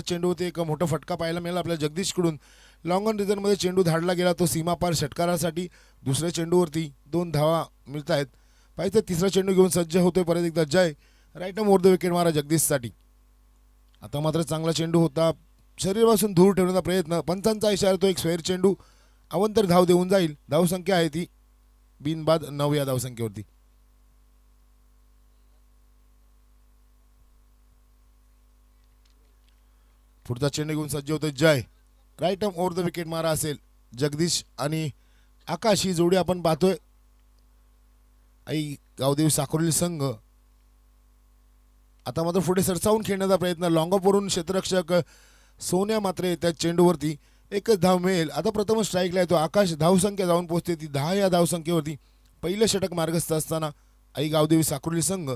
चेंडूवरती एक मोठा फटका पाहायला मिळाला आपल्या जगदीशकडून. लॉंग ऑन रिझनमध्ये चेंडू धाडला गेला तो सीमापार षटकारासाठी. दुसऱ्या चेंडूवरती 2 धावा मिळत आहेत. पाहिजे तिसरा चेंडू घेऊन सज्ज होतोय परत एकदा Jay. Right arm over the wicket मारा जगदीशसाठी. आता मात्र चांगला चेंडू होता, शरीरापासून दूर ठेवण्याचा प्रयत्न. पंचांचा इशारा तो एक स्क्वेअर चेंडू अवंतर धाव देऊन जाईल. धावसंख्या आहे ती बिनबाद 9 या धावसंख्येवरती. पुढचा चेंडू घेऊन सज्ज होतोय Jay. Right arm over the wicket मारा असेल. जगदीश आणि आकाश ही जोडी आपण पाहतोय. आई गावदेवी साकोली संघ आता मात्र पुढे सरसावून खेळण्याचा प्रयत्न. लॉंग ऑफ वरून क्षेत्ररक्षक सोन्या मात्र त्या चेंडूवरती एकच धाव मिळेल. आता प्रथम स्ट्राईकला येतो आकाश. धावसंख्या जाऊन पोहोचते ती 10 या धावसंख्येवरती. पहिलं षटक मार्गस्थ असताना आई गावदेवी साकोली संघ.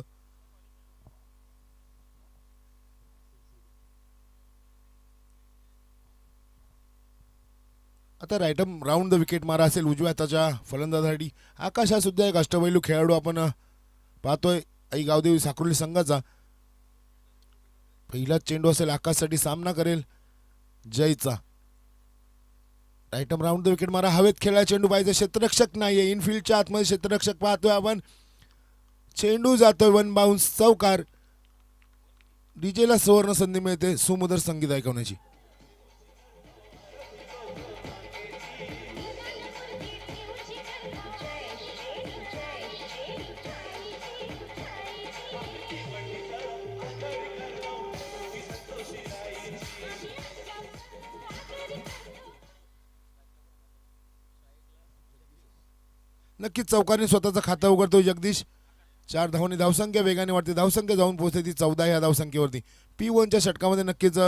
आता right arm round the wicket मारा असेल उजव्या हाताच्या फलंदाजासाठी. आकाश हा सुद्धा एक अष्टपैलू खेळाडू आपण पाहतोय आई गावदेवी साकोली संघाचा. पहिलाच चेंडू असेल आकाशसाठी, सामना करेल जयचा. Right arm round the wicket मारा. हवेत खेळला चेंडू पाहिजे. क्षेत्ररक्षक नाहीये इनफिल्डच्या आतमध्ये क्षेत्ररक्षक पाहतोय आपण. चेंडू जातोय वन बाउन्स चौकार. डीजेला सुवर्ण संधी मिळते सुमधुर संगीत ऐकवण्याची. नक्कीच चौकाने स्वतःचं खातं उघडतो जगदीश. 4 धावांनी धावसंख्या वेगाने वाढते. धावसंख्या जाऊन पोहोचते ती 14 या धावसंख्येवरती. P1च्या षटकामध्ये नक्कीच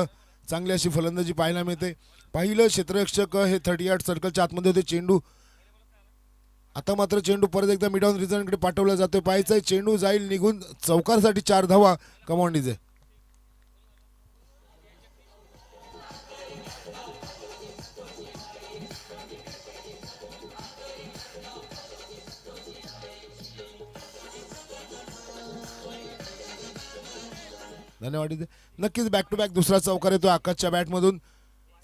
चांगली अशी फलंदाजी पाहायला मिळते. पहिलं क्षेत्ररक्षक हे 30 यार्ड सर्कलच्या आतमध्ये होते. चेंडू आता मात्र चेंडू परत एकदा मिड ऑन रिझनकडे पाठवला जातोय. पाहायचा चेंडू जाईल निघून चौकारसाठी 4 धावा कमावून डीजे. धन्यवाद. नक्कीच बॅक टू बॅक दुसरा चौकार येतो आकाशच्या बॅटमधून.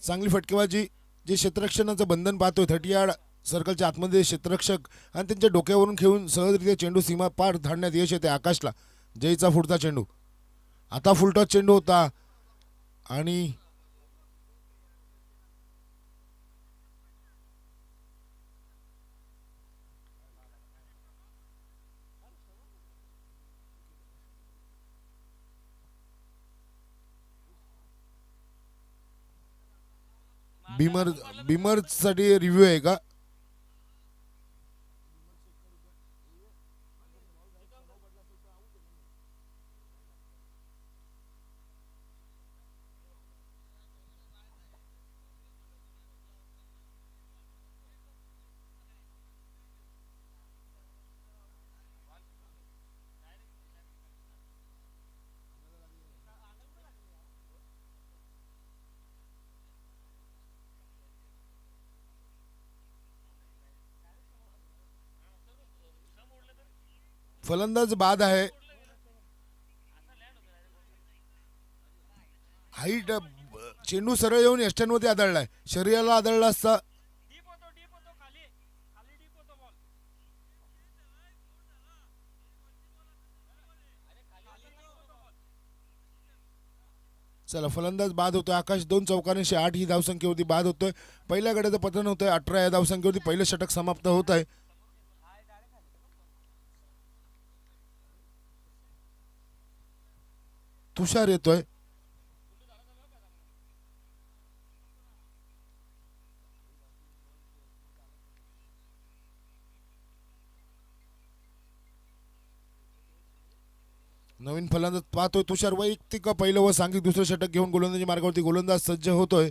चांगली फटकेबाजी. जे क्षेत्ररक्षणाचं बंधन पाहतोय 30 यार्ड सर्कलच्या आतमध्ये क्षेत्ररक्षक आणि त्यांच्या डोक्यावरून खेळून सहजरित्या चेंडू सीमा पार धाडण्यात यश येते आकाशला. जयचा पुढचा चेंडू. आता फुलटॉस चेंडू होता आणि बिमर साठी रिव्ह्यू आहे का? फलंदाज बाद आहे. हाईट चेंडू सरळ येऊन यष्ट्यांवरती आदळलाय. शरीराला आदळला असता चला फलंदाज बाद होतोय. आकाश 2 चौकाने 8 ही धावसंख्येवरती बाद होतोय. पहिल्या गड्याचं पतन होतंय 18 या धावसंख्येवरती. पहिलं षटक समाप्त होत आहे. तुषार येतोय. नवीन फलंदाज पाहतोय तुषार. वैयक्तिक पहिलं व सांघिक दुसरं षटक घेऊन गोलंदाजी मार्गावरती गोलंदाज सज्ज होतोय.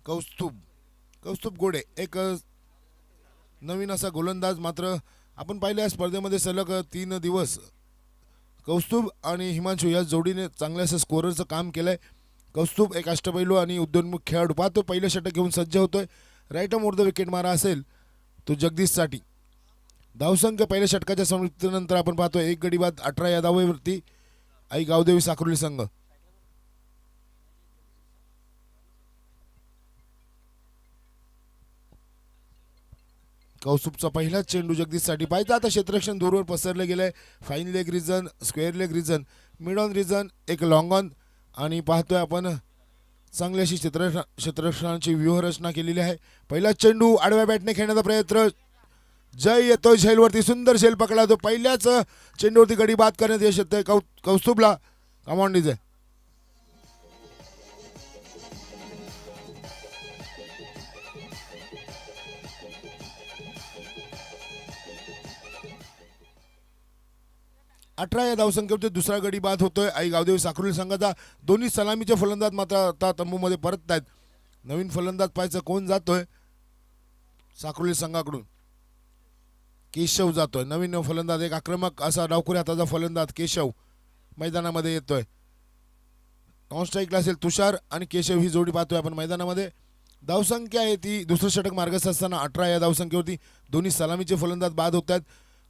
कौस्तुभ गोडे एक नवीन असा गोलंदाज. मात्र आपण पाहिलं या स्पर्धेमध्ये सलग 3 दिवस कौस्तुभ आणि हिमांशू या जोडीने चांगल्या असं स्कोररचं काम केलंय. कौस्तुभ एक अष्टपैलू आणि उद्योन्मुख खेळाडू पाहतो. पहिलं षटक घेऊन सज्ज होतोय. Right arm over the wicket मारा असेल तो जगदीशसाठी. धावसंख्या पहिल्या षटकाच्या समाप्तीनंतर आपण पाहतोय 1 गडी बाद 18 या धावेवरती. आई गावदेवी साकुर्ली संघ. कौस्तुभचा पहिला चेंडू जगदीशसाठी पाहिजे. आता क्षेत्ररक्षण दूरवर पसरले गेलंय. Fine leg region, square leg region, mid on region, एक लॉंग ऑन आणि पाहतोय आपण चांगली अशी क्षेत्ररक्षणाची व्यूहरचना केलेली आहे. पहिला चेंडू आडव्या बॅटने खेळण्याचा प्रयत्न. जय येतोय झेलवरती, सुंदर झेल पकडला. तो पहिल्याच चेंडूवरती गडी बाद करण्यात यश येतंय कौस्तुभला. Come on DJ. 18 या धावसंख्येवरती दुसरा गडी बाद होतोय आई गावदेवी साकुर्ली संघाचा. दोन्ही सलामीचे फलंदाज मात्र आता तंबूमध्ये परत आहेत. नवीन फलंदाज पाहायचं कोण जातोय. साकुर्ली संघाकडून केशव जातोय. नवीन फलंदाज, एक आक्रमक असा डावखुऱ्या हाताचा फलंदाज केशव मैदानामध्ये येतोय. नॉन स्ट्राईकला असेल तुषार आणि केशव ही जोडी पाहतोय आपण मैदानामध्ये. धावसंख्या आहे ती दुसरं षटक मार्गस्थ असताना 18 या धावसंख्येवरती दोन्ही सलामीचे फलंदाज बाद होत आहेत.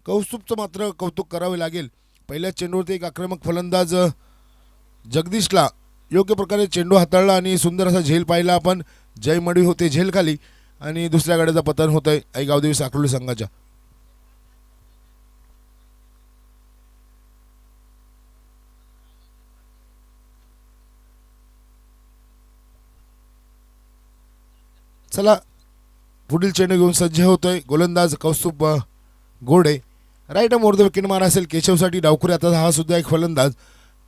कौस्तुभचं मात्र कौतुक करावे लागेल. पहिल्या चेंडूवरती एक आक्रमक फलंदाज जगदीशला योग्य प्रकारे चेंडू हाताळला आणि सुंदर असा झेल पाहिला आपण. जय मडी होते झेल खाली आणि दुसऱ्या गाड्याचा पतन होत आहे आई गावदेवी साकुर्ली संघाच्या. चला पुढील चेंडू घेऊन सज्ज होतोय गोलंदाज कौस्तुभ गोडे. राईट मोर द विकेट मार असेल केशवसाठी. डावखुरी आता हा सुद्धा एक फलंदाज,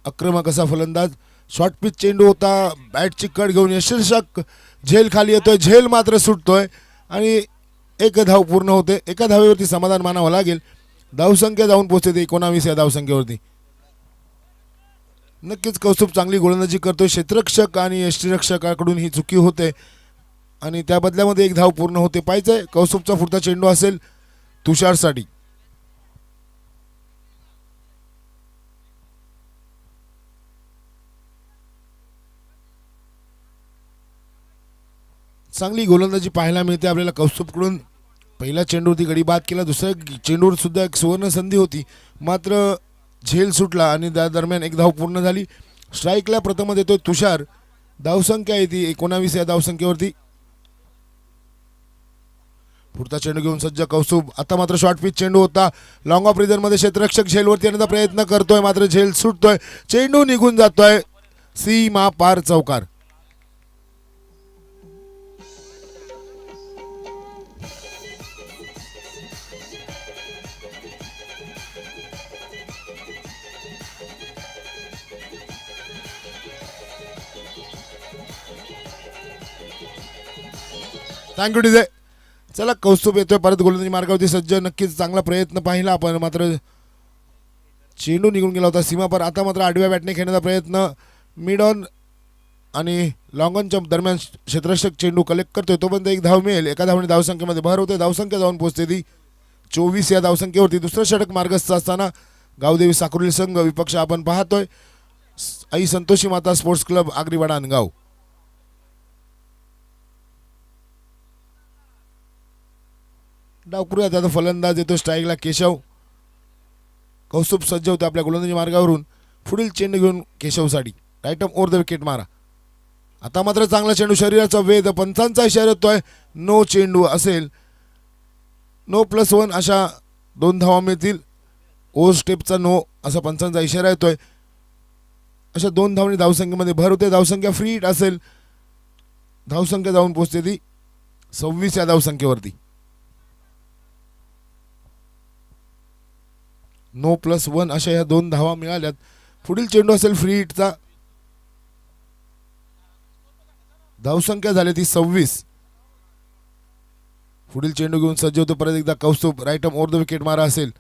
आक्रमक असा फलंदाज. शॉर्ट पिच चेंडू होता, बॅटची कट घेऊन यशस्वी झेल खाली येतोय. झेल मात्र सुटतोय आणि एक धाव पूर्ण होते. एका धावेवरती समाधान मानावं लागेल. धावसंख्या जाऊन पोहोचते 19 या धावसंख्येवरती. नक्कीच कौस्तुभ चांगली गोलंदाजी करतोय. क्षेत्ररक्षक आणि यष्टीरक्षकाकडून ही चुकी होते आणि त्या बदल्यामध्ये एक धाव पूर्ण होते. पाहिजे कौस्तुभचा पुढचा चेंडू असेल तुषारसाठी. चांगली गोलंदाजी पाहायला मिळते आपल्याला कौस्तुभकडून. पहिल्या चेंडूवरती गडी बाद केला. दुसऱ्या चेंडूवर सुद्धा एक सुवर्ण संधी होती, मात्र झेल सुटला आणि त्या दरम्यान एक धाव पूर्ण झाली. स्ट्राईकला प्रथमच येतोय तुषार. धावसंख्या आहे ती 19 या धावसंख्येवरती. पुढचा चेंडू घेऊन सज्ज कौस्तुभ. आता मात्र शॉर्ट पिच चेंडू होता. लॉंग ऑफ रिजनमध्ये क्षेत्ररक्षक झेलवरती येण्याचा प्रयत्न करतोय, मात्र झेल सुटतोय. चेंडू निघून जातोय सीमा पार चौकार. Thank you DJ. चला कौस्तुभ येतोय परत गोलंदाजी मार्गावरती सज्ज. नक्कीच चांगला प्रयत्न पाहिला आपण, मात्र चेंडू निघून गेला होता सीमापार. आता मात्र आडव्या बॅटने खेळण्याचा प्रयत्न. मिड ऑन आणि लॉंग ऑनच्या दरम्यान क्षेत्ररक्षक चेंडू कलेक्ट करतोय. तोपर्यंत एक धाव मिळेल. एका धावने धावसंख्येमध्ये भर होते. धावसंख्या जाऊन पोहोचते ती 24 या धावसंख्येवरती. दुसरं षटक मार्गस्थ असताना गावदेवी साकुर्ली संघ विपक्ष आपण पाहतोय आई संतोषी माता स्पोर्ट्स क्लब आगरीवाडा अनगाव. डावखुरी आता फलंदाज येतो स्ट्राईकला केशव. कौस्तुभ सज्ज होते आपल्या गोलंदाजी मार्गावरून. पुढील चेंडू घेऊन केशवसाठी. Right off over the wicket मारा. आता मात्र चांगला चेंडू, शरीराचा वेध. पंचांचा इशारा येतोय. नो चेंडू असेल. नो +1 अशा 2 धावा मिळतील. ओव्हर स्टेपचा नो असा पंचांचा इशारा येतोय. अशा 2 धावणी धावसंख्येमध्ये भर होते. धावसंख्या फ्री हिट असेल. धावसंख्या जाऊन पोहोचते ती 26 या धावसंख्येवरती. नो +1 अशा ह्या 2 धावा मिळाल्यात. पुढील चेंडू असेल फ्री हिटचा. धावसंख्या झाली ती 26. पुढील चेंडू घेऊन सज्ज होतो परत एकदा Kaustubh. Right off over the wicket मारा असेल.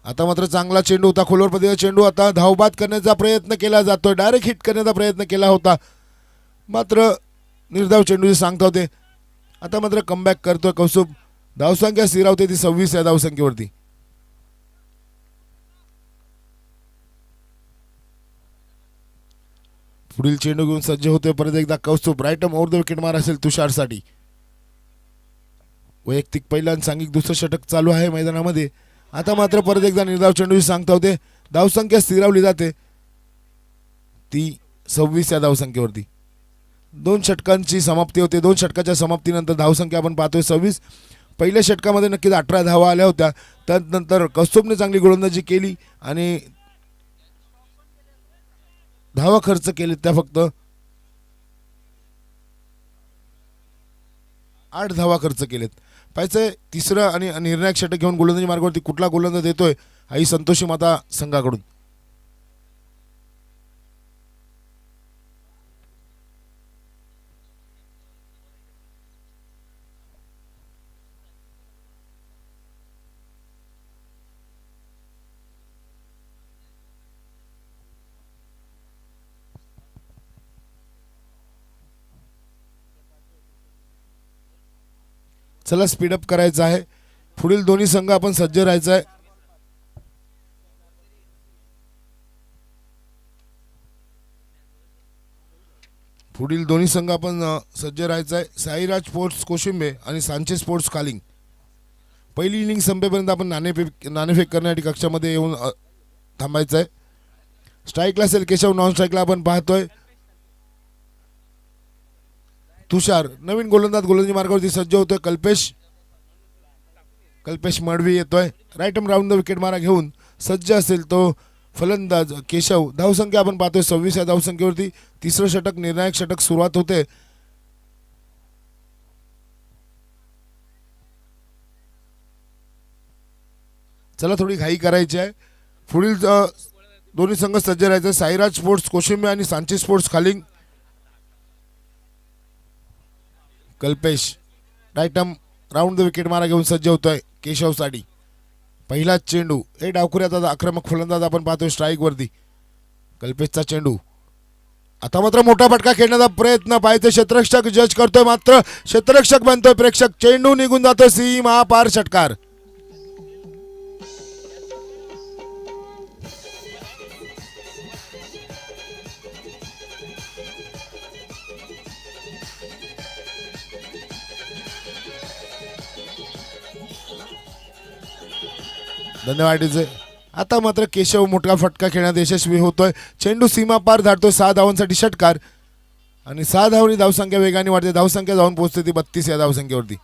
आता मात्र चांगला चेंडू होता. खोलवर पद्धतीचा चेंडू. आता धावबाद करण्याचा प्रयत्न केला जातोय. डायरेक्ट हिट करण्याचा प्रयत्न केला होता, मात्र निर्धाव चेंडू सांगता होते. आता मात्र कमबॅक करतोय कौस्तुभ. धावसंख्या स्थिरावते ती 26 या धावसंख्येवरती. पुढील चेंडू घेऊन सज्ज होते परत एकदा Kaustubh. Right over the wicket मार असेल तुषारसाठी. वैयक्तिक पहिला आणि सांघिक दुसरं षटक चालू आहे मैदानामध्ये. आता मात्र परत एकदा निर्धाव चेंडू सांगता होते. धावसंख्या स्थिरावली जाते. ती 26 या धावसंख्येवरती. 2 षटकांची समाप्ती होते. 2 षटकाच्या समाप्तीनंतर धावसंख्या आपण पाहतोय 26. पहिल्या षटकामध्ये नक्कीच 18 धावा आल्या होत्या. त्यानंतर कौस्तुभने चांगली गोलंदाजी केली आणि धावा खर्च केले त्या फक्त 8 धावा खर्च केलेत. पाहिजे तिसरं आणि निर्णायक षटक घेऊन गोलंदाजी मार्गावरती कुठला गोलंदाज येतोय आई संतोषी माता संघाकडून. चला स्पीडअप करायचं आहे. पुढील दोन्ही संघ आपण सज्ज राहायचं आहे. पुढील दोन्ही संघ आपण सज्ज राहायचं आहे. साईराज स्पोर्ट्स कोशिंबे आणि सांचे स्पोर्ट्स कालिंग. पहिली इनिंग संपेपर्यंत आपण नाणेफेक करण्यासाठी कक्षामध्ये येऊन थांबायचं आहे. स्ट्राईकला असेल केशव, नॉन स्ट्राईकला आपण पाहतोय तुषार. नवीन गोलंदाज गोलंदाजी मार्गावरती सज्ज होतोय कल्पेश मडवी येतोय. Right arm round the wicket मारा घेऊन सज्ज असेल तो फलंदाज केशव. धावसंख्या आपण पाहतोय 26 या धावसंख्येवरती. तिसरं षटक निर्णायक षटक सुरुवात होते. चला थोडी घाई करायची आहे. पुढील दोन्ही संघ सज्ज राहायचे. साईराज स्पोर्ट्स कोशिंबे आणि Sanchi sports Khaling. Kalpesh right arm round the wicket मारा घेऊन सज्ज होतोय केशवसाठी. पहिला चेंडू. हे डावखुऱ्याचा आक्रमक फलंदाज आपण पाहतोय स्ट्राईक वरती. कल्पेशचा चेंडू. आता मात्र मोठा फटका खेळण्याचा प्रयत्न पाहिजे. क्षेत्ररक्षक जज करतोय मात्र क्षेत्ररक्षक बनतोय प्रेक्षक. चेंडू निघून जातोय सीमा पार. षटकार. धन्यवाद. आता मात्र केशव मोठा फटका खेळण्यात यशस्वी होतोय. चेंडू सीमा पार धाडतोय. 6 धावांसाठी षटकार आणि 6 धावांनी धावसंख्या वेगाने वाढते. धावसंख्या जाऊन पोहोचते ती 32 या धावसंख्येवरती.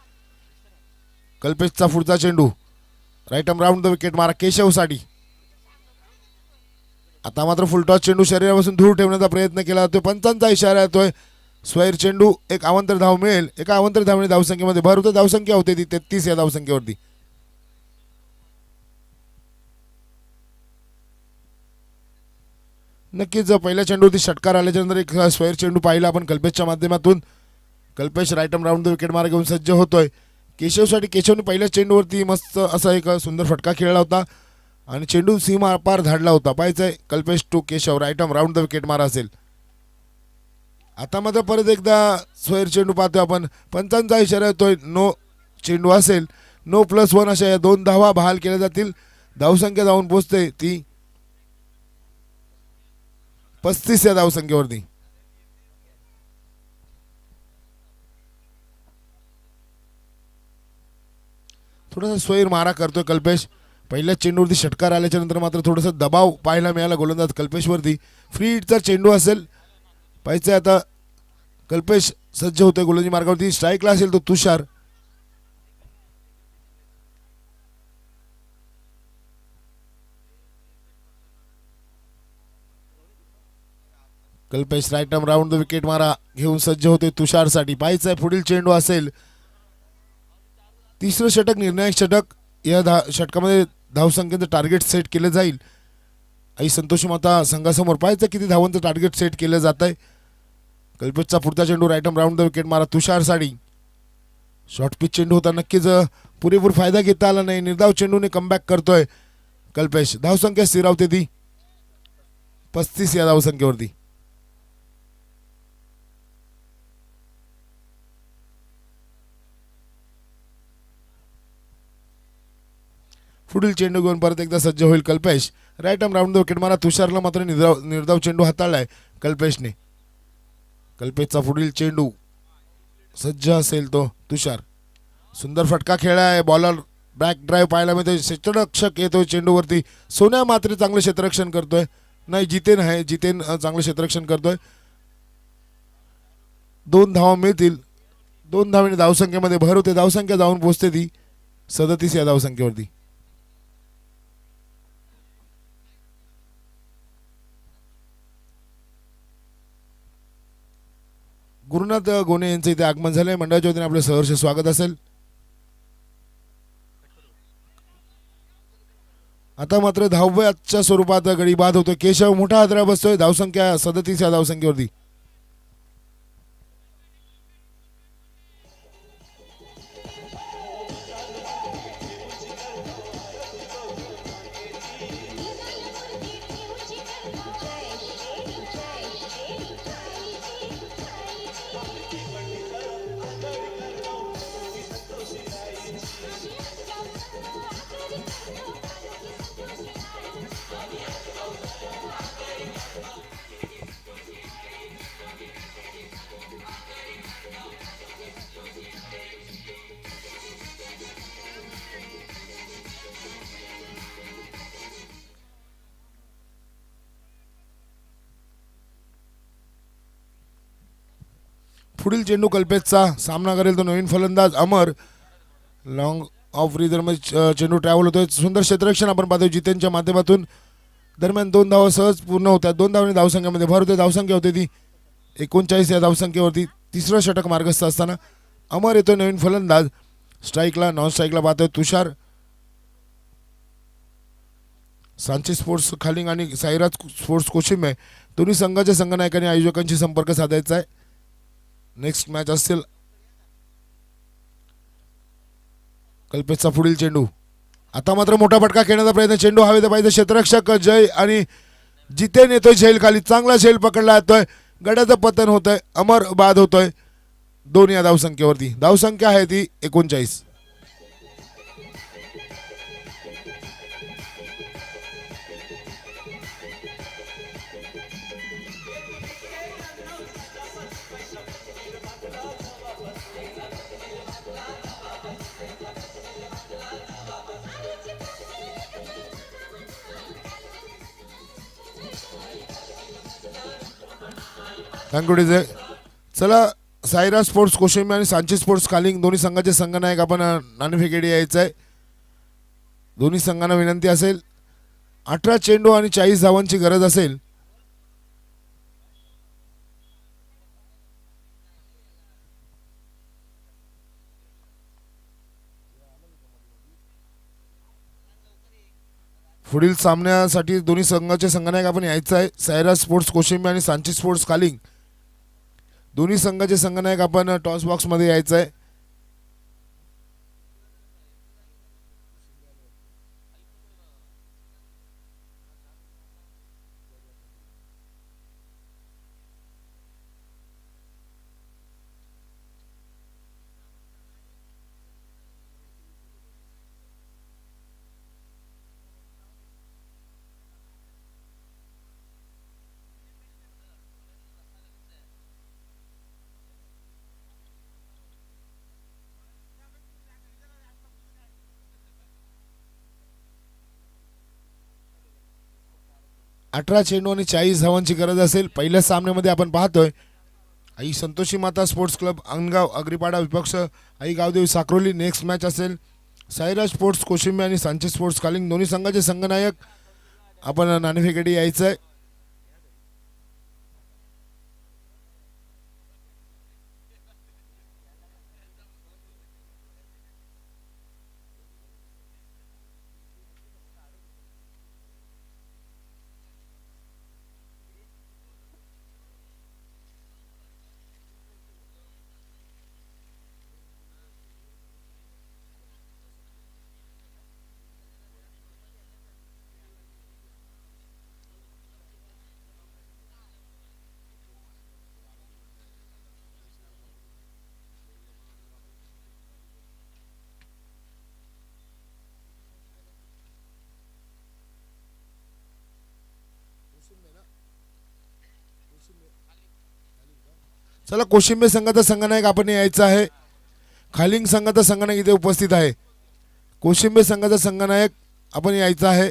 कल्पेशचा पुढचा चेंडू. Right arm round the wicket मारा केशवसाठी. आता मात्र फुलटॉस चेंडू शरीरापासून दूर ठेवण्याचा प्रयत्न केला जातोय. पंचांचा इशारा येतोय. स्वैर चेंडू. एक अवांतर धाव मिळेल. एका अवांतर धावने धावसंख्येमध्ये भर होते. धावसंख्या होते ती 33 या धावसंख्येवरती. नक्कीच पहिल्या चेंडूवरती षटकार आल्याच्या नंतर एक स्वैर चेंडू पाहिला आपण कल्पेशच्या माध्यमातून. Kalpesh right arm round the wicket मार्ग घेऊन सज्ज होतोय. केशवसाठी केशवने पहिल्या चेंडूवरती मस्त असा एक सुंदर फटका खेळला होता आणि चेंडू सीमा पार धाडला होता. पाहायचंय Kalpesh to Keshav. Right arm round the wicket मारा असेल. आता मात्र परत एकदा स्वैर चेंडू पाहतोय आपण. पंचांचा इशारा येतोय. नो चेंडू असेल. नो +1 अशा या 2 धावा बहाल केल्या जातील. धावसंख्या जाऊन पोहोचते ती 35 या धावसंख्येवरती. थोडासा स्वैर मारा करतोय कल्पेश. पहिल्या चेंडूवरती षटकार आल्याच्या नंतर मात्र थोडासा दबाव पाहायला मिळाला गोलंदाज कल्पेशवरती. फ्री हिटचा चेंडू असेल. पाहिजे आता कल्पेश सज्ज होतोय गोलंदाजी मार्गावरती. स्ट्राईकला असेल तो Tushar. Kalpesh right arm round the wicket मारा घेऊन सज्ज होते तुषारसाठी. पाहायचं पुढील चेंडू असेल. तिसरं षटक निर्णायक षटक. या षटकामध्ये धावसंख्येचं टार्गेट सेट केलं जाईल आई संतोषी माता संघासमोर. पाहायचं किती धावांचं टार्गेट सेट केलं जात आहे. कल्पेशचा पुढचा चेंडू right arm round the wicket मारा तुषारसाठी. शॉर्ट पिच चेंडू होता. नक्कीच पुरेपूर फायदा घेता आला नाही. निर्धाव चेंडूने कमबॅक करतोय कल्पेश. धावसंख्या स्थिरावते ती 35 या धावसंख्येवरती. पुढील चेंडू घेऊन परत एकदा सज्ज होईल Kalpesh. Right arm round the wicket मारा. तुषारला मात्र निर्धाव चेंडू हाताळलाय कल्पेशने. कल्पेशचा पुढील चेंडू सज्ज असेल तो तुषार. सुंदर फटका खेळाय. बॉलर बॅक ड्राईव्ह पाहायला मिळतोय. क्षेत्ररक्षक येतोय चेंडूवरती. सोन्या मात्र चांगलं क्षेत्ररक्षण करतोय. नाही, जितेन आहे. जितेन चांगलं क्षेत्ररक्षण करतोय. 2 धावा मिळतील. 2 धावेने धावसंख्येमध्ये भर होते. धावसंख्या जाऊन पोहोचते ती 37 या धावसंख्येवरती. गुरुनाथ गोने यांचं इथे आगमन झालंय. मंडळाच्या वतीने आपलं सहर्ष स्वागत असेल. आता मात्र धाव्याच्या स्वरूपात गडी बाद होतोय. केशव मोठा हादरा बसतोय. धावसंख्या 37 या धावसंख्येवरती. पुढील चेंडू कल्पेशचा सामना करेल तो नवीन फलंदाज अमर. लॉंग ऑफ रिदरमध्ये चेंडू ट्रॅव्हल होतोय. सुंदर क्षेत्ररक्षण आपण पाहतोय जितेनच्या माध्यमातून. दरम्यान 2 धावा सहज पूर्ण होत्या. 2 धावांनी धावसंख्येमध्ये भर होते. धावसंख्या होते ती 39 या धावसंख्येवरती. तिसरं षटक मार्गस्थ असताना अमर येतोय नवीन फलंदाज. स्ट्राईकला नॉन स्ट्राईकला पाहतोय तुषार. सांची स्पोर्ट्स खालिंग आणि साईराज स्पोर्ट्स कोशिंबे दोन्ही संघाच्या संघनायकांनी आयोजकांशी संपर्क साधायचा आहे. नेक्स्ट मॅच असेल. कल्पेशचा पुढील चेंडू. आता मात्र मोठा फटका खेळण्याचा प्रयत्न. चेंडू हवेत पाहिजे. क्षेत्ररक्षक जय आणि जितेन येतोय झेल खाली. चांगला झेल पकडला जातोय. गड्याचं पतन होतंय. अमर बाद होतोय 2 या धावसंख्येवरती. धावसंख्या आहे ती 39. थँक्यू. चला, साईरा स्पोर्ट्स कोशिंबे आणि सांची स्पोर्ट्स खालिंग दोन्ही संघाचे संघनायक आपण नाणेफेकीकडे यायचं आहे. दोन्ही संघांना विनंती असेल 18 चेंडू आणि 40 धावांची गरज असेल. पुढील सामन्यासाठी दोन्ही संघाचे संघनायक आपण यायचं आहे. सायरा स्पोर्ट्स कोशिंबे आणि सांची स्पोर्ट्स खालिंग दोन्ही संघाचे संघनायक आपण टॉस बॉक्समध्ये यायचं आहे. अठरा चेंडू आणि 40 धावांची गरज असेल. पहिल्या सामन्यामध्ये आपण पाहतोय आई संतोषी माता स्पोर्ट्स क्लब अंगगाव अग्रीपाडा विपक्ष आई गावदेवी साक्रोली. नेक्स्ट मॅच असेल साईराज स्पोर्ट्स कोशिंबे आणि सांची स्पोर्ट्स खालिंग दोन्ही संघाचे संघनायक आपण नाणेफेकीकडे यायचं आहे. चला, कोशिंबे संघाचा संघनायक आपण यायचा आहे. खालिंग संघाचा संघनायक इथे उपस्थित आहे. कोशिंबे संघाचा संघनायक आपण यायचा आहे.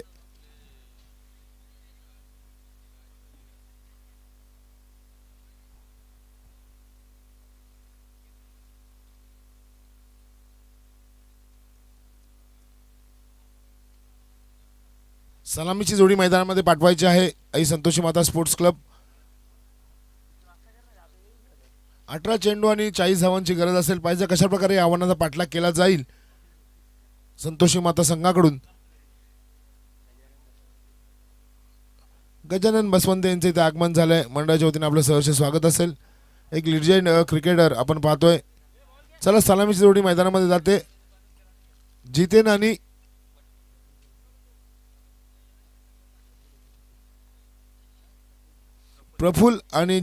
सलामीची जोडी मैदानामध्ये पाठवायची आहे आई संतोषी माता स्पोर्ट्स क्लब. 18 चेंडू आणि 40 धावांची गरज असेल. पाहिजे कशा प्रकारे या आव्हानाचा पाठलाग केला जाईल संतोषी माता संघाकडून. गजानन बसवंत यांचे इथे आगमन झालंय. मंडळाच्या वतीने आपलं सहर्ष स्वागत असेल. एक लिजेंड क्रिकेटर आपण पाहतोय. चला सलामीची जोडी मैदानामध्ये जाते. जितेन आणि प्रफुल आणि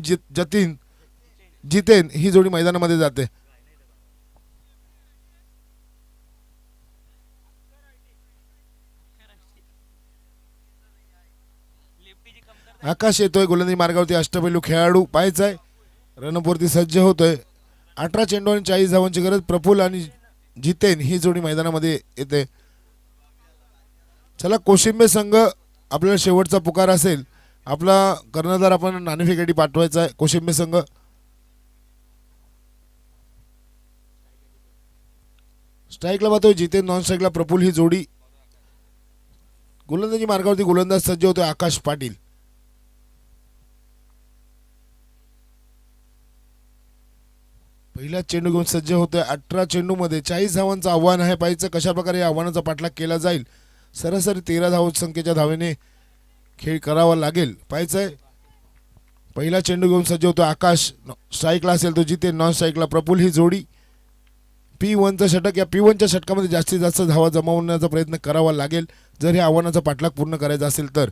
जितेन ही जोडी मैदानामध्ये जाते. आकाश येतोय गोलंदाजी मार्गावरती. अष्टपैलू खेळाडू पाहायचाय. रणपवरती सज्ज होतोय. 18 चेंडू आणि 40 धावांची गरज. प्रफुल आणि जितेन ही जोडी मैदानामध्ये येते. चला कोशिंबे संघ आपल्याला शेवटचा पुकार असेल. आपला कर्णधार आपण नाणेफेकीसाठी पाठवायचा आहे. कोशिंबे संघ स्ट्राईकला पाहतोय जितेन, नॉन स्ट्राईकला प्रफुल ही जोडी. गोलंदाजी मार्गावरती गोलंदाज सज्ज होतोय आकाश पाटील. पहिला चेंडू घेऊन सज्ज होतोय. 18 चेंडूमध्ये 40 धावांचं आव्हान आहे. पाहिजे कशा प्रकारे या आव्हानाचा पाठलाग केला जाईल. सरासरी 13 धावसंख्येच्या धावेने खेळ करावा लागेल. पाहायचंय. पहिला चेंडू घेऊन सज्ज होतो आकाश. स्ट्राईकला असेल तो जितेन, नॉन स्ट्राईकला प्रफुल ही जोडी. P1चं षटक. या P1च्या षटकामध्ये जास्तीत जास्त धावा जमवण्याचा प्रयत्न करावा लागेल जर या आव्हानाचा पाठलाग पूर्ण करायचा असेल तर.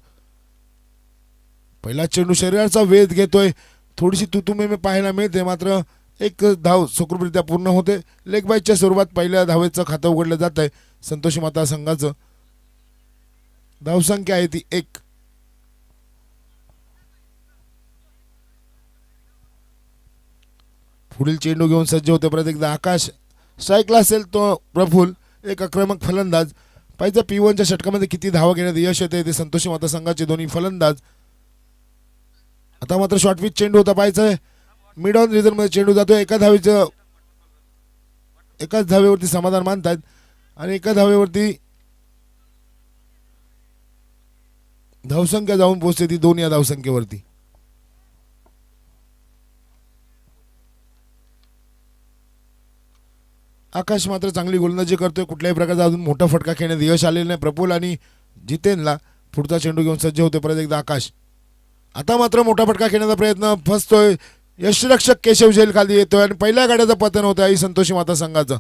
पहिला चेंडू शरीराचा वेध घेतोय. थोडीशी तुतुमे पाहायला मिळते, मात्र एक धाव सुखरूपरित्या पूर्ण होते. लेग बाईच्या स्वरूपात पहिल्या धावेचं खातं उघडलं जात आहे संतोषी माता संघाचं. धावसंख्या आहे ती 1. पुढील चेंडू घेऊन सज्ज होते परत एकदा आकाश. स्ट्राईकला असेल तो प्रफुल. एक आक्रमक फलंदाज. पाहिजे P1च्या षटकामध्ये किती धावा घेण्यात यश येते ते संतोषी माता संघाचे दोन्ही फलंदाज. आता मात्र शॉर्ट पिच चेंडू होता. पाहिजे मिड ऑन रिझन मध्ये चेंडू जातोय. एकाच धावेवरती समाधान मानतात आणि एका धावेवरती धावसंख्या जाऊन पोहोचते ती 2 या धावसंख्येवरती. आकाश मात्र चांगली गोलंदाजी करतोय. कुठल्याही प्रकारचा अजून मोठा फटका खेळण्यात यश आलेलं नाही. प्रफुल आणि जितेनला. पुढचा चेंडू घेऊन सज्ज होते परत एकदा आकाश. आता मात्र मोठा फटका खेळण्याचा प्रयत्न फसतोय. यष्टिरक्षक केशव झेल खाली येतोय आणि पहिल्या गाड्याचं पतन होतं आई संतोषी माता संघाचं.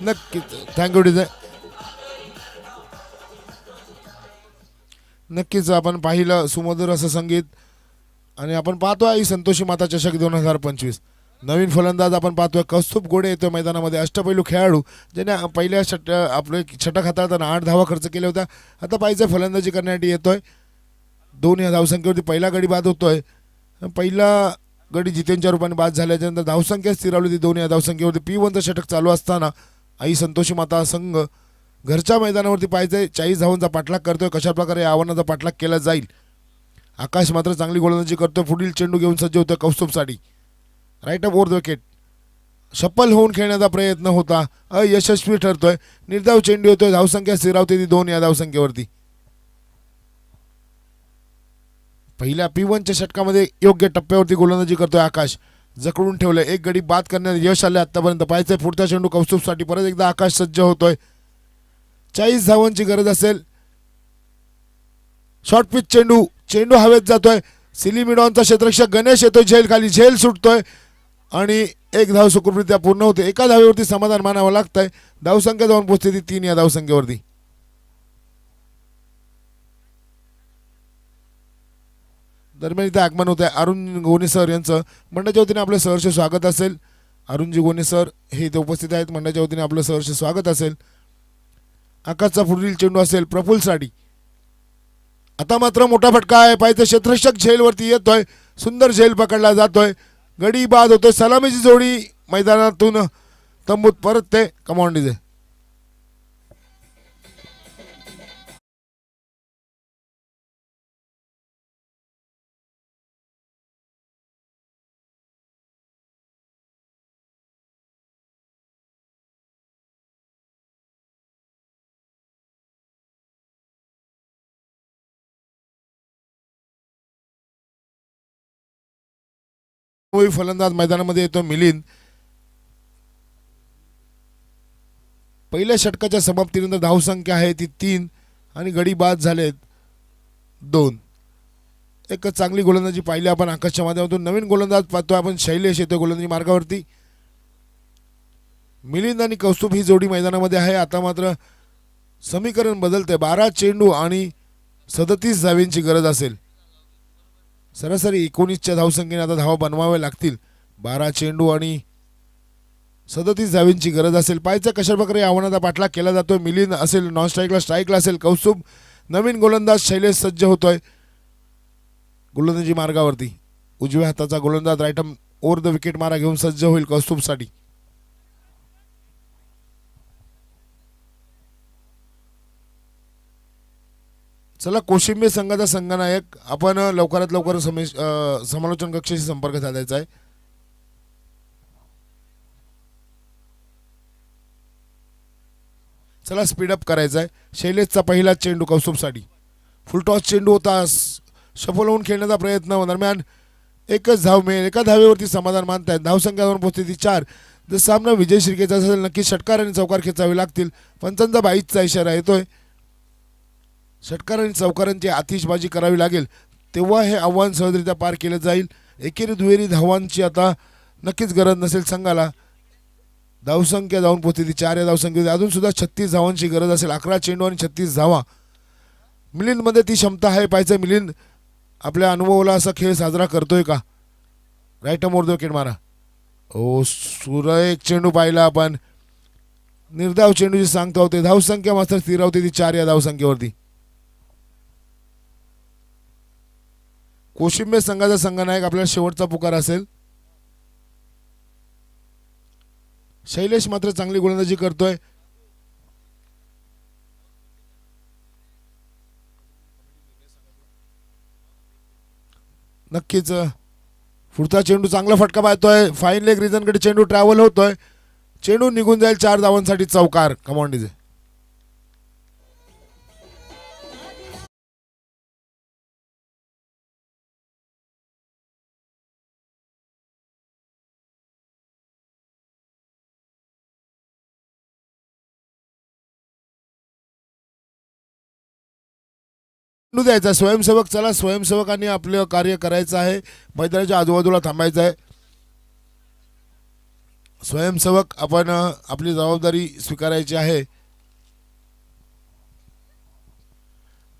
नक्कीच. थँक्यू डिझाय. नक्कीच आपण पाहिलं सुमधुर असं संगीत. आणि आपण पाहतोय आई संतोषी माता चषक 2025. नवीन फलंदाज आपण पाहतोय कौस्तुभ गोडे येतोय मैदानामध्ये. अष्टपैलू खेळाडू ज्याने पहिल्या आपले षटक हाताळताना 8 धावा खर्च केल्या होत्या. आता पाहिजे फलंदाजी करण्यासाठी येतोय. 2 या धावसंख्येवरती पहिला गडी बाद होतोय. पहिला गडी जितेनच्या रूपाने बाद झाल्याच्यानंतर धावसंख्या स्थिरावली होती 2 या धावसंख्येवरती. P1चं षटक चालू असताना आई संतोषी माता संघ घरच्या मैदानावरती पाहिजे 40 धावांचा पाठलाग करतोय. कशा प्रकारे या आव्हानाचा पाठलाग केला जाईल. आकाश मात्र चांगली गोलंदाजी करतोय. पुढील चेंडू घेऊन सज्ज होतोय कौस्तुभसाठी. Right up over the wicket. सफल होऊन खेळण्याचा प्रयत्न होता, अयशस्वी ठरतोय. निर्धाव चेंडू होतोय. धावसंख्या स्थिरावते ती 2 या धावसंख्येवरती. पहिल्या P1च्या षटकामध्ये योग्य टप्प्यावरती गोलंदाजी करतोय आकाश. जखडून ठेवलंय. एक गडी बाद करण्यात यश आले आतापर्यंत. पाहायचंय पुढचा चेंडू कौस्तुभसाठी. परत एकदा आकाश सज्ज होतोय. 40 धावांची गरज असेल. शॉर्ट पिच चेंडू हवेत जातोय. सिली मिडॉनचा क्षेत्ररक्षक गणेश येतोय झेल खाली. झेल सुटतोय आणि एक धाव सुखरूपरित्या पूर्ण होते. एका धावेवरती समाधान मानावं लागतंय. धावसंख्या जाऊन पोहोचते ती 3 या धावसंख्येवरती. दरम्यान इथे आगमन होत आहे अरुण गोने सर यांचं. मंडळाच्या वतीने आपलं सहर्ष स्वागत असेल. अरुणजी गोने सर हे इथे उपस्थित आहेत. मंडळाच्या वतीने आपलं सहर्ष स्वागत असेल. आकाशचा पुढील चेंडू असेल प्रफुलसाठी. आता मात्र मोठा फटका आहे. पाहिजे क्षेत्ररक्षक झेलवरती येतोय. सुंदर झेल पकडला जातोय. गडी बाद होतोय. सलामीची जोडी मैदानातून तंबूत परत ते कमांड डीजे. फलंदाज मैदानामध्ये येतो मिलिंद. पहिल्या षटकाच्या समाप्तीनंतर धावसंख्या आहे ती 3 आणि गडी बाद झालेत 2. एक चांगली गोलंदाजी पाहिली आपण आकाशच्या माध्यमातून. नवीन गोलंदाज पाहतोय आपण. शैलेश येतोय गोलंदाजी मार्गावरती. मिलिंद आणि कौस्तुभ ही जोडी मैदानामध्ये आहे. आता मात्र समीकरण बदलते. 12 चेंडू आणि 37 धावींची गरज असेल. सरासरी 19च्या धावसंख्येने आता धावा बनवाव्या लागतील. 12 चेंडू आणि 37 धावींची गरज असेल. पाहायचं कशा प्रकारे आव्हानाचा पाठलाग केला जातोय. मिलिंद असेल नॉन स्ट्राईकला, स्ट्राईकला असेल कौस्तुभ. नवीन गोलंदाज शैलेश सज्ज होतोय गोलंदाजी मार्गावरती. उजव्या हाताचा गोलंदाज right arm over the wicket मारा घेऊन सज्ज होईल कौस्तुभसाठी. चला कोशिंबे संघाचा संघनायक आपण लवकरात लवकर समालोचन कक्षाशी संपर्क साधायचा आहे. चला स्पीडअप करायचा आहे. शैलेशचा पहिला चेंडू कौस्तुभसाठी. फुलटॉस चेंडू होता. सफल होऊन खेळण्याचा प्रयत्न दरम्यान एकच धाव मिळेल. एका धावेवरती समाधान मानतायत. धावसंख्या पोहोचते ती 4. जर सामना विजय शिर्केचा असेल नक्की षटकार आणि चौकार खेचावे लागतील. पंचांचा 22चा इशारा येतोय. षटकार आणि चौकारांची आतिषबाजी करावी लागेल तेव्हा हे आव्हान सहजरित्या पार केलं जाईल. एकेरी दुहेरी धावांची आता नक्कीच गरज नसेल संघाला. धावसंख्या जाऊन पोहोचते ती 4. या धावसंख्येमध्ये अजून सुद्धा 36 धावांची गरज असेल. 11 चेंडू आणि 36 धावा. मिलिंदमध्ये ती क्षमता आहे. पाहायचं मिलिंद आपल्या अनुभवाला असा खेळ साजरा करतोय का. Right arm over the wicket मारा. ओ सुरेख चेंडू पाहिला आपण. निर्धाव चेंडूची सांगता होते. धावसंख्या मात्र स्थिर होती ती 4 या धावसंख्येवरती. कोशिंबे संघाचा संघनायक आपल्याला शेवटचा पुकार असेल. शैलेश मात्र चांगली गोलंदाजी करतोय. नक्कीच पुढचा चेंडू चांगला फटका पाहतोय. फाईन लेग रिजनकडे चेंडू ट्रॅव्हल होतोय. चेंडू निघून जाईल. 4 धावांसाठी चौकार. Command DJ. द्यायचा स्वयंसेवक. चला स्वयंसेवकांनी आपलं कार्य करायचं आहे. मैदानाच्या आजूबाजूला थांबायचं आहे. स्वयंसेवक आपण आपली जबाबदारी स्वीकारायची आहे.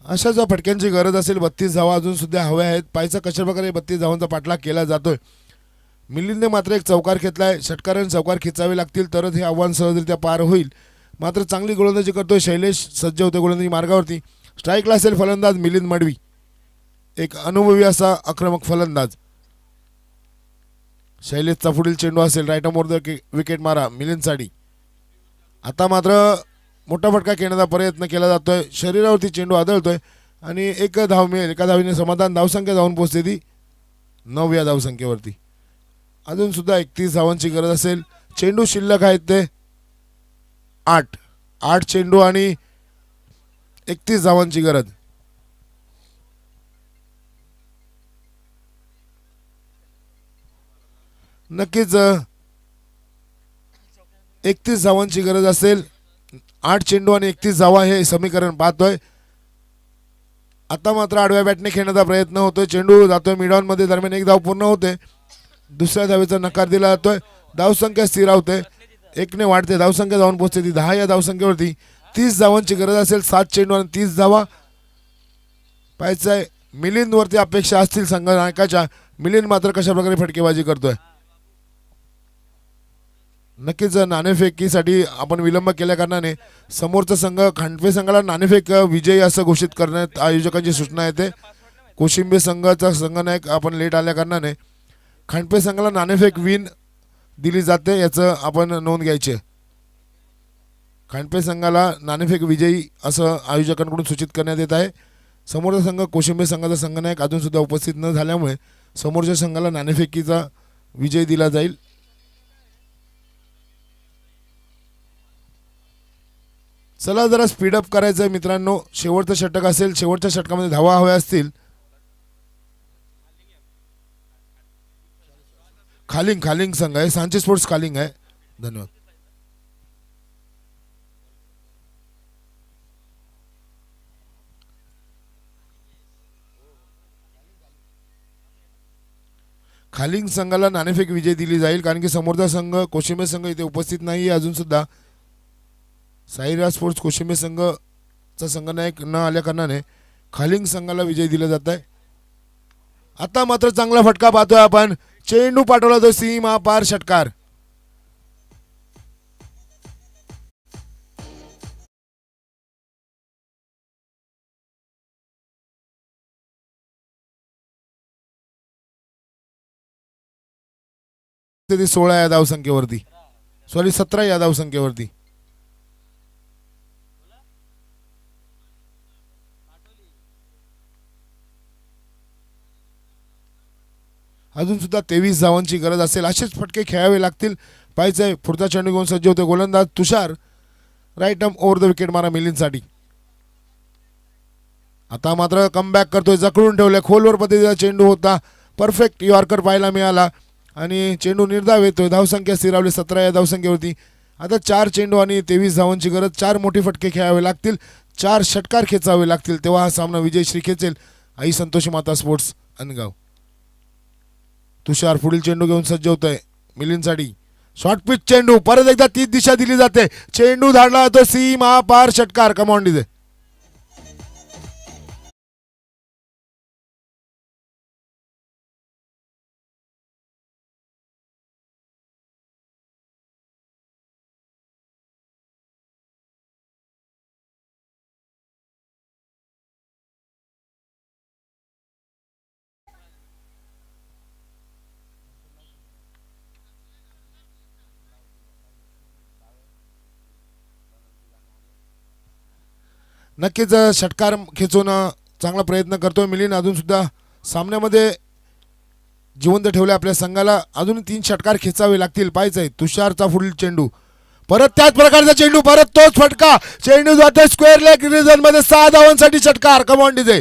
अशा ज्या फटक्यांची गरज असेल. 32 धावा अजून सुद्धा हव्या आहेत. पाहायचं कशा प्रकारे 32 धावांचा पाठलाग केला जातोय. मिलिंदने मात्र एक चौकार घेतलाय. षटकार आणि चौकार खेचावे लागतील तरच हे आव्हान सहजरित्या पार होईल. मात्र चांगली गोलंदाजी करतोय शैलेश. सज्ज होते गोलंदाजी मार्गावरती. स्ट्राईकला असेल फलंदाज मिलिंद मडवी. एक अनुभवी असा आक्रमक फलंदाज. शैलेशचा पुढील चेंडू असेल right arm over the wicket मारा मिलिंदसाठी. आता मात्र मोठा फटका खेळण्याचा प्रयत्न केला जातोय. शरीरावरती चेंडू आदळतोय आणि एक धाव मिळेल. एका धावीने समाधान. धावसंख्या जाऊन पोहोचते ती 9 या धावसंख्येवरती. अजून सुद्धा 31 धावांची गरज असेल. चेंडू शिल्लक आहेत ते 8 चेंडू आणि 31 धावांची गरज. नक्कीच 31 धावांची गरज असेल. 8 चेंडू आणि 31 धावा हे समीकरण पाहतोय. आता मात्र आडव्या बॅटने खेळण्याचा प्रयत्न होतोय. चेंडू जातोय मिडऑन मध्ये. दरम्यान एक धाव पूर्ण होते. दुसऱ्या धावेचा नकार दिला जातोय. धावसंख्या स्थिर होते. 1ने वाढते. धावसंख्या जाऊन पोहोचते ती 10 या धावसंख्येवरती. 30 धावांची गरज असेल. 7 चेंडू आणि 30 धावा. पाहायचंय मिलिंदवरती अपेक्षा असतील संघनायकाच्या. मिलिंद मात्र कशा प्रकारे फटकेबाजी करतोय. नक्कीच नाणेफेकीसाठी आपण विलंब केल्या कारणाने समोरचा संघ खांडवे संघाला नाणेफेक विजयी असं घोषित करण्यात आयोजकांची सूचना येते. कोशिंबे संघाचा संघनायक आपण लेट आल्या कारणाने खांडवे संघाला नाणेफेक विन दिली जाते, याचं आपण नोंद घ्यायची. खांडवे संघाला नाणेफेक विजयी असं आयोजकांकडून सूचित करण्यात येत आहे. समोरचा संघ कोशिंबे संघाचा संघनायक अजून सुद्धा उपस्थित न झाल्यामुळे समोरच्या संघाला नाणेफेकीचा विजय दिला जाईल. चला जरा स्पीडअप करायचं आहे मित्रांनो. शेवटचं षटक असेल, शेवटच्या षटकामध्ये धावा हव्या असतील. खालिंग संघ आहे, सांचे स्पोर्ट्स खालिंग आहे. धन्यवाद. खालिंग संघाला नाणेफेक विजय दिली जाईल कारण की समोरचा संघ कोशिंबे संघ इथे उपस्थित नाही आहे अजून सुद्धा. साईराज स्पोर्ट्स कोशिंबे संघचा संघनायक न आल्या कारणाने खालिंग संघाला विजय दिला जात आहे. आता मात्र चांगला फटका पाहतोय आपण. चेंडू पाठवला तो सीमा पार षटकार. ते 16 या धावसंख्येवरती, सॉरी 17 या धावसंख्येवरती. अजून सुद्धा 23 धावांची गरज असेल. असेच फटके खेळावे लागतील. पाहिजे पुढचा चेंडू घेऊन सज्ज होते गोलंदाज Tushar. Right arm over the wicket मारा मिलिंदसाठी. आता मात्र कमबॅक करतोय, जखडून ठेवलंय. खोलवर पद्धतीचा चेंडू होता, परफेक्ट यॉर्कर पाहायला मिळाला आणि चेंडू निर्धाव येतोय. धावसंख्या स्थिरावली 17 या धावसंख्येवरती. आता 4 चेंडू आणि 23 धावांची गरज. 4 मोठे फटके खेळावे लागतील, 4 षटकार खेचावे लागतील, तेव्हा हा सामना विजयश्री खेचेल आई संतोषी माता स्पोर्ट्स अनगाव. तुषार पुढील चेंडू घेऊन सज्ज होतोय मिलिंदसाठी. शॉर्ट पिच चेंडू, परत एकदा तीच दिशा दिली जाते. चेंडू धाडला जातो सीमा पार षटकार. Come on DJ. नक्कीच षटकार खेचून चांगला प्रयत्न करतोय मिलिंद. अजून सुद्धा सामन्यामध्ये जिवंत ठेवले आपल्या संघाला. अजून 3 षटकार खेचावे लागतील. पाहायचंय तुषारचा पुढील चेंडू, परत त्याच प्रकारचा चेंडू, परत तोच फटका. चेंडू जातोय स्क्वेअर लेग रिजन मध्ये. 6 धावांसाठी षटकार. Come on DJ.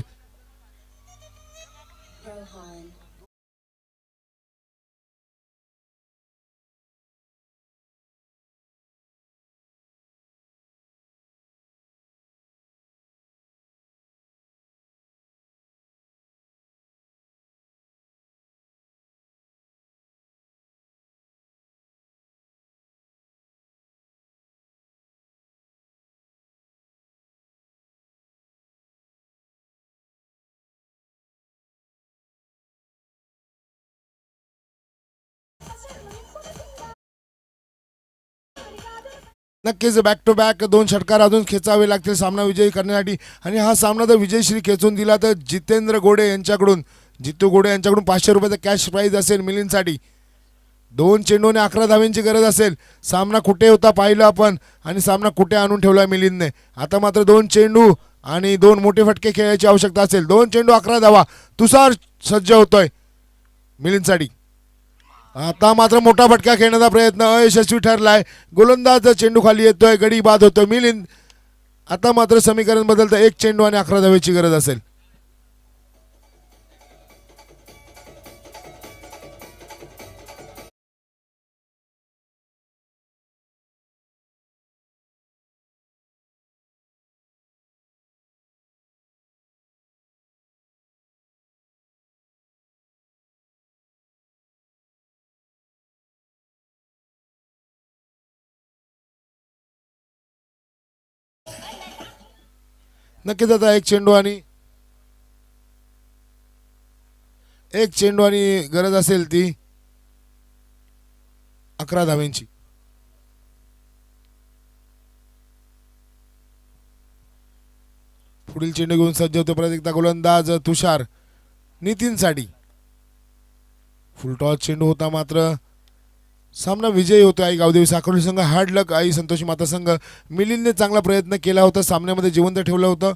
नक्कीच बॅक टू बॅक 2 षटकार अजून खेचावे लागतील सामना विजयी करण्यासाठी. आणि हा सामना जर विजयश्री खेचून दिला तर जितेंद्र गोडे यांच्याकडून, जितू गोडे यांच्याकडून 500 रुपयाचा कॅश प्राईज असेल मिलिंदसाठी. 2 चेंडूने 11 धावांची गरज असेल. सामना कुठे होता पाहिलं आपण आणि सामना कुठे आणून ठेवला मिलिंदने. आता मात्र 2 चेंडू आणि 2 मोठे फटके खेळायची आवश्यकता असेल. 2 चेंडू 11 धावा. तुषार सज्ज होतोय मिलिंदसाठी. आता मात्र मोठा फटका खेळण्याचा प्रयत्न अयशस्वी ठरलाय. गोलंदाज चेंडू खाली येतोय, गडी बाद होतोय मिलिंद. आता मात्र समीकरण बदलतं. 1 चेंडू आणि 11 धावेची गरज असेल. नक्कीच आता 1 चेंडू आणि गरज असेल ती 11 धावेंची. पुढील चेंडू घेऊन सज्ज होते परत एकदा गोलंदाज तुषार नितीनसाठी. फुलटॉस चेंडू होता मात्र सामना विजयी होतो. आई गावदेवी साखरोली संघ hard luck I Santoshi Mata संघ. मिलिंदने चांगला प्रयत्न केला होता, सामन्यामध्ये जिवंत ठेवलं होतं.